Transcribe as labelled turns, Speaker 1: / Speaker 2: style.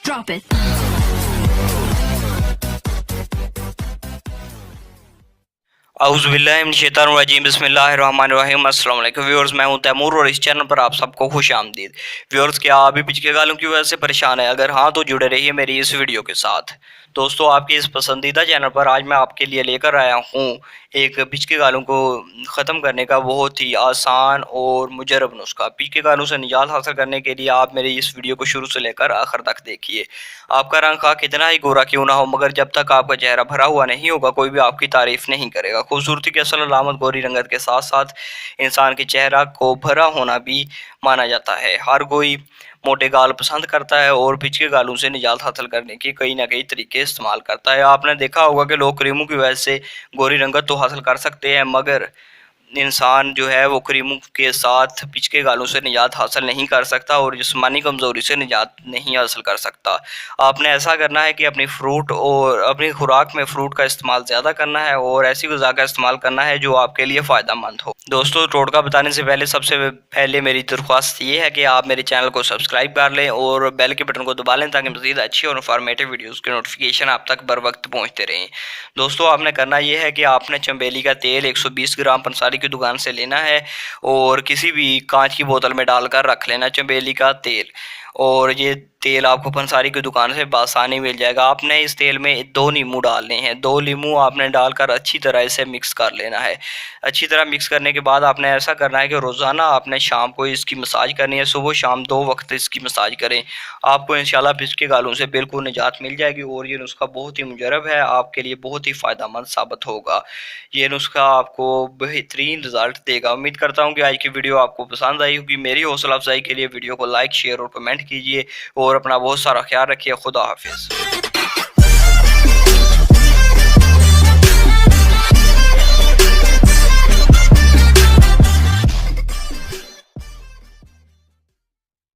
Speaker 1: Drop it.
Speaker 2: औज़ुबिल्लाहिमिनश्शैतानिर्रजीम बिस्मिल्लाहिर्रहमानिर्रहीम। अस्सलाम वालेकुम व्यूअर्स, मैं हूं तैमूर और इस चैनल पर आप सबको खुश आमदीद। व्यूअर्स, क्या आप भी पिछले गालों की वजह से परेशान है? अगर हाँ तो जुड़े रहिए मेरी इस वीडियो के साथ। दोस्तों, आपके इस पसंदीदा चैनल पर आज मैं आपके लिए लेकर आया हूँ एक पिछले गालों को ख़त्म करने का बहुत ही आसान और मुजरब नुस्खा। पिछले गालों से निजात हासिल करने के लिए आप मेरी इस वीडियो को शुरू से लेकर आखिर तक देखिए। आपका रंग खा कितना ही गोरा क्यों ना हो, मगर जब तक आपका चेहरा भरा हुआ नहीं होगा कोई भी आपकी तारीफ नहीं करेगा। खूबसूरती की असल अलामत गोरी रंगत के साथ साथ इंसान के चेहरा को भरा होना भी माना जाता है। हर कोई मोटे गाल पसंद करता है और पिछले गालों से निजात हासिल करने के कई ना कई तरीके इस्तेमाल करता है। आपने देखा होगा कि लोग क्रीमों की वजह से गोरी रंगत तो हासिल कर सकते हैं, मगर इंसान जो है वो क्रीमों के साथ पिछले गालों से निजात हासिल नहीं कर सकता और जिस्मानी कमज़ोरी से निजात नहीं हासिल कर सकता। आपने ऐसा करना है कि अपनी खुराक में फ़्रूट का इस्तेमाल ज़्यादा करना है और ऐसी ग़िज़ा का इस्तेमाल करना है जो आपके लिए फ़ायदेमंद हो। दोस्तों, टोटका बताने से पहले सबसे पहले मेरी दरख्वास्त ये है कि आप मेरे चैनल को सब्सक्राइब कर लें और बेल के बटन को दबा लें ताकि मज़ीद अच्छी और इन्फॉर्मेटिव वीडियोज़ के नोटिफिकेशन आप तक बर वक्त पहुँचते रहें। दोस्तों, आपने करना ये है कि आपने चमेली का तेल 120 ग्राम पंसारी की दुकान से लेना है और किसी भी कांच की बोतल में डालकर रख लेना चमेली का तेल। और ये तेल आपको पंसारी की दुकान से बआसानी मिल जाएगा। आपने इस तेल में 2 नींबू डालने हैं। 2 नींबू आपने डालकर अच्छी तरह इसे मिक्स कर लेना है। अच्छी तरह मिक्स करने के बाद आपने ऐसा करना है कि रोज़ाना आपने शाम को इसकी मसाज करनी है। सुबह शाम 2 वक्त इसकी मसाज करें। आपको इंशाल्लाह पिछले गालों से बिल्कुल निजात मिल जाएगी और ये नुस्खा बहुत ही मुजरब है, आपके लिए बहुत ही फ़ायदेमंद साबित होगा। ये नुस्खा आपको बेहतरीन रिज़ल्ट देगा। उम्मीद करता हूँ कि आज की वीडियो आपको पसंद आई होगी। मेरी हौसला अफजाई के लिए वीडियो को लाइक, शेयर और कमेंट कीजिए और अपना बहुत सारा ख्याल रखिए। खुदा हाफिज़।